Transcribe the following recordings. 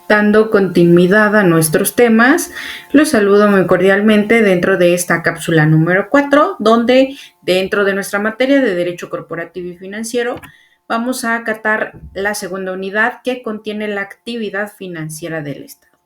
Dando continuidad a nuestros temas, los saludo muy cordialmente dentro de esta cápsula número 4, donde dentro de nuestra materia de Derecho Corporativo y Financiero vamos a acatar la segunda unidad que contiene la actividad financiera del Estado.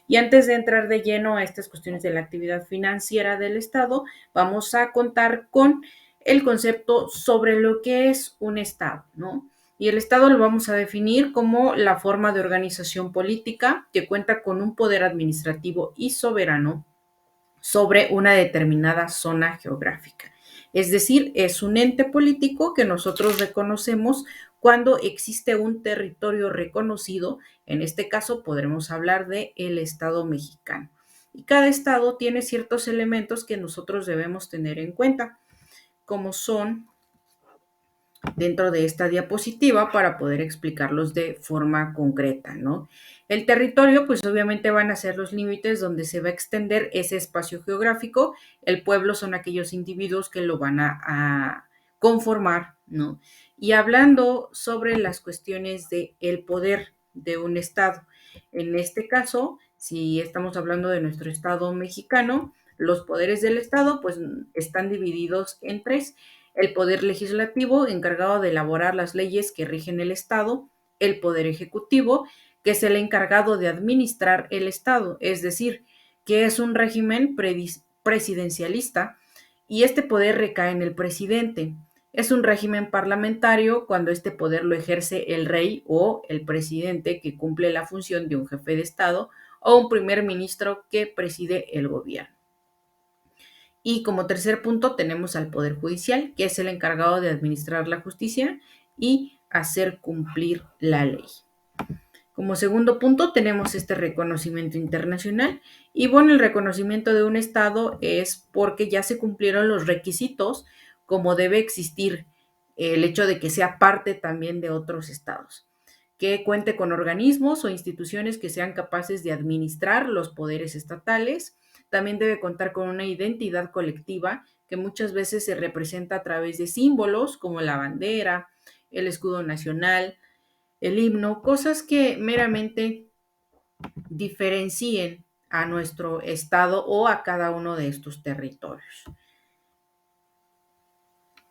Y antes de entrar de lleno a estas cuestiones de la actividad financiera del Estado, vamos a contar con el concepto sobre lo que es un Estado, ¿no? Y el Estado lo vamos a definir como la forma de organización política que cuenta con un poder administrativo y soberano sobre una determinada zona geográfica. Es decir, es un ente político que nosotros reconocemos cuando existe un territorio reconocido. En este caso podremos hablar de el Estado mexicano. Y cada estado tiene ciertos elementos que nosotros debemos tener en cuenta, como son dentro de esta diapositiva para poder explicarlos de forma concreta, ¿no? El territorio, pues obviamente van a ser los límites donde se va a extender ese espacio geográfico. El pueblo son aquellos individuos que lo van a conformar, ¿no? Y hablando sobre las cuestiones del poder de un estado, en este caso, si estamos hablando de nuestro estado mexicano, los poderes del estado, pues están divididos en tres: el poder legislativo, encargado de elaborar las leyes que rigen el Estado; el poder ejecutivo, que es el encargado de administrar el Estado, es decir, que es un régimen presidencialista, y este poder recae en el presidente. Es un régimen parlamentario cuando este poder lo ejerce el rey o el presidente, que cumple la función de un jefe de Estado, o un primer ministro que preside el gobierno. Y como tercer punto tenemos al Poder Judicial, que es el encargado de administrar la justicia y hacer cumplir la ley. Como segundo punto tenemos este reconocimiento internacional. Y bueno, el reconocimiento de un Estado es porque ya se cumplieron los requisitos, como debe existir el hecho de que sea parte también de otros estados, que cuente con organismos o instituciones que sean capaces de administrar los poderes estatales. También debe contar con una identidad colectiva que muchas veces se representa a través de símbolos como la bandera, el escudo nacional, el himno, cosas que meramente diferencien a nuestro estado o a cada uno de estos territorios.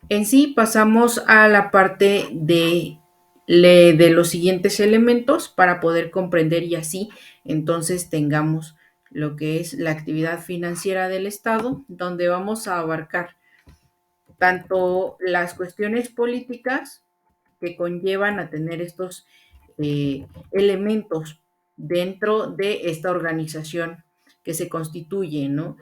En sí pasamos a la parte de los siguientes elementos para poder comprender, y así entonces tengamos lo que es la actividad financiera del Estado, donde vamos a abarcar tanto las cuestiones políticas que conllevan a tener estos elementos dentro de esta organización que se constituye, ¿no?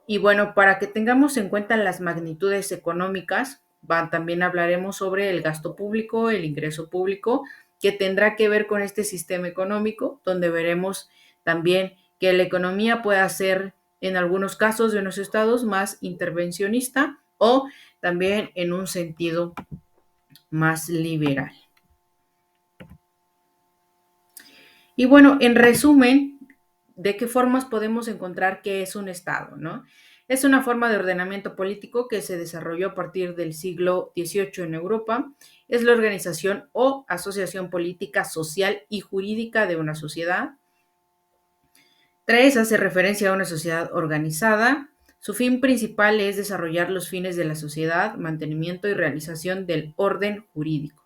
Y bueno, para que tengamos en cuenta las magnitudes económicas, también hablaremos sobre el gasto público, el ingreso público, que tendrá que ver con este sistema económico, donde veremos también que la economía puede ser, en algunos casos de unos estados, más intervencionista o también en un sentido más liberal. Y bueno, en resumen, ¿de qué formas podemos encontrar qué es un Estado, no? Es una forma de ordenamiento político que se desarrolló a partir del siglo XVIII en Europa. Es la organización o asociación política, social y jurídica de una sociedad. 3. Hace referencia a una sociedad organizada. Su fin principal es desarrollar los fines de la sociedad, mantenimiento y realización del orden jurídico.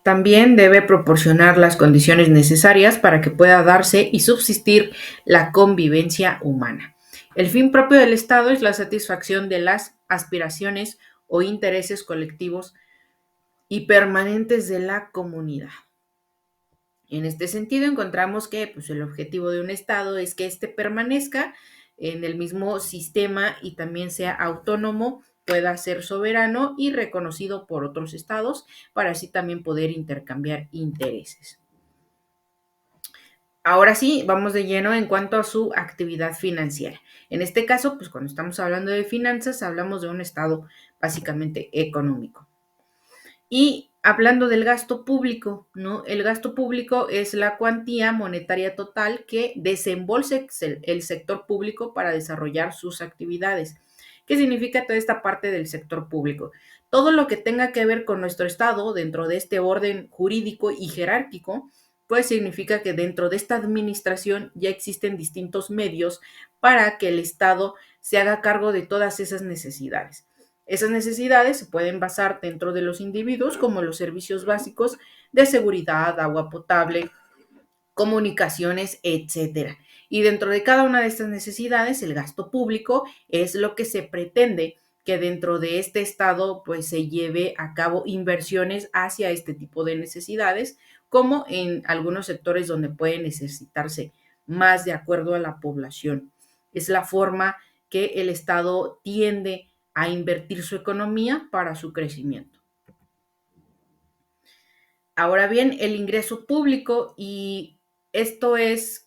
También debe proporcionar las condiciones necesarias para que pueda darse y subsistir la convivencia humana. El fin propio del Estado es la satisfacción de las aspiraciones o intereses colectivos y permanentes de la comunidad. En este sentido, encontramos que el objetivo de un Estado es que éste permanezca en el mismo sistema y también sea autónomo, pueda ser soberano y reconocido por otros estados, para así también poder intercambiar intereses. Ahora sí, vamos de lleno en cuanto a su actividad financiera. En este caso, cuando estamos hablando de finanzas, hablamos de un estado básicamente económico. Y hablando del gasto público, ¿no? El gasto público es la cuantía monetaria total que desembolse el sector público para desarrollar sus actividades. ¿Qué significa toda esta parte del sector público? Todo lo que tenga que ver con nuestro Estado dentro de este orden jurídico y jerárquico pues significa que dentro de esta administración ya existen distintos medios para que el Estado se haga cargo de todas esas necesidades. Esas necesidades se pueden basar dentro de los individuos, como los servicios básicos de seguridad, agua potable, comunicaciones, etcétera. Y dentro de cada una de estas necesidades, el gasto público es lo que se pretende que dentro de este estado pues se lleve a cabo inversiones hacia este tipo de necesidades, como en algunos sectores donde puede necesitarse más de acuerdo a la población. Es la forma que el estado tiende a invertir su economía para su crecimiento. Ahora bien, el ingreso público, y esto es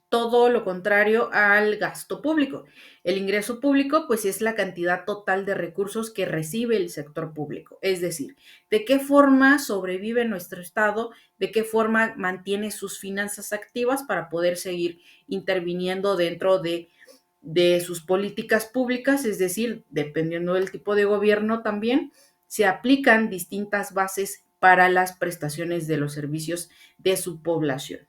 todo lo contrario al gasto público. El ingreso público, pues, es la cantidad total de recursos que recibe el sector público. Es decir, de qué forma sobrevive nuestro Estado, de qué forma mantiene sus finanzas activas para poder seguir interviniendo dentro de sus políticas públicas, es decir, dependiendo del tipo de gobierno también, se aplican distintas bases para las prestaciones de los servicios de su población.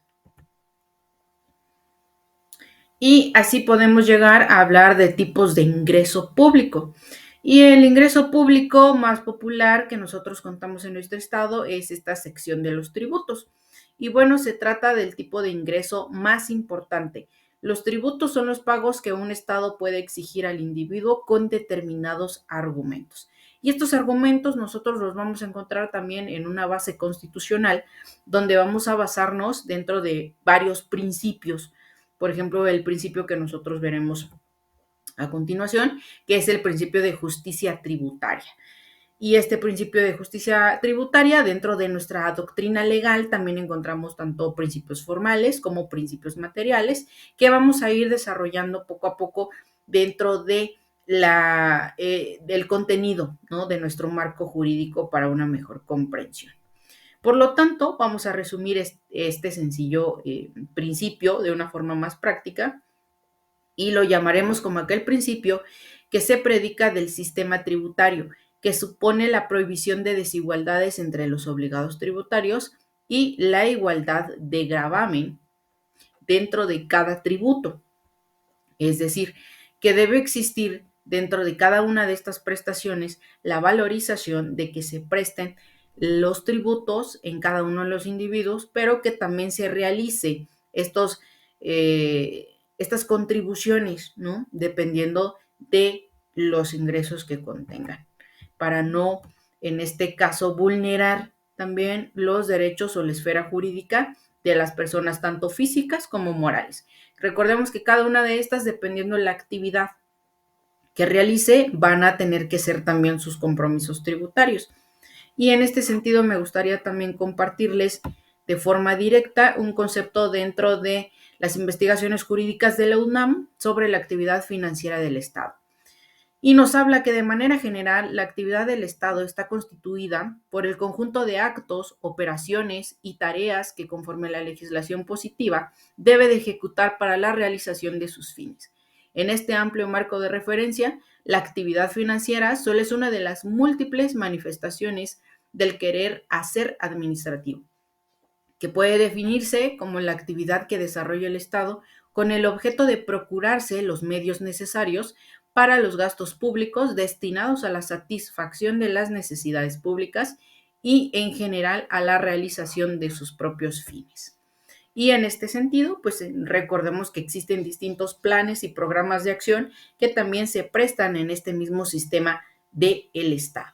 Y así podemos llegar a hablar de tipos de ingreso público. Y el ingreso público más popular que nosotros contamos en nuestro estado es esta sección de los tributos. Y bueno, se trata del tipo de ingreso más importante. Los tributos son los pagos que un estado puede exigir al individuo con determinados argumentos. Y estos argumentos nosotros los vamos a encontrar también en una base constitucional, donde vamos a basarnos dentro de varios principios. Por ejemplo, el principio que nosotros veremos a continuación, que es el principio de justicia tributaria. Y este principio de justicia tributaria, dentro de nuestra doctrina legal, también encontramos tanto principios formales como principios materiales, que vamos a ir desarrollando poco a poco dentro de del contenido, ¿no?, de nuestro marco jurídico para una mejor comprensión. Por lo tanto, vamos a resumir este sencillo principio de una forma más práctica y lo llamaremos como aquel principio que se predica del sistema tributario, que supone la prohibición de desigualdades entre los obligados tributarios y la igualdad de gravamen dentro de cada tributo. Es decir, que debe existir dentro de cada una de estas prestaciones la valorización de que se presten los tributos en cada uno de los individuos, pero que también se realice estas contribuciones, ¿no?, dependiendo de los ingresos que contengan, para no, en este caso, vulnerar también los derechos o la esfera jurídica de las personas, tanto físicas como morales. Recordemos que cada una de estas, dependiendo de la actividad que realice, van a tener que ser también sus compromisos tributarios. Y en este sentido me gustaría también compartirles de forma directa un concepto dentro de las investigaciones jurídicas de la UNAM sobre la actividad financiera del Estado. Y nos habla que de manera general la actividad del Estado está constituida por el conjunto de actos, operaciones y tareas que, conforme a la legislación positiva, debe de ejecutar para la realización de sus fines. En este amplio marco de referencia, la actividad financiera solo es una de las múltiples manifestaciones del querer hacer administrativo, que puede definirse como la actividad que desarrolla el Estado con el objeto de procurarse los medios necesarios para los gastos públicos destinados a la satisfacción de las necesidades públicas y en general a la realización de sus propios fines. Y en este sentido, pues recordemos que existen distintos planes y programas de acción que también se prestan en este mismo sistema del Estado.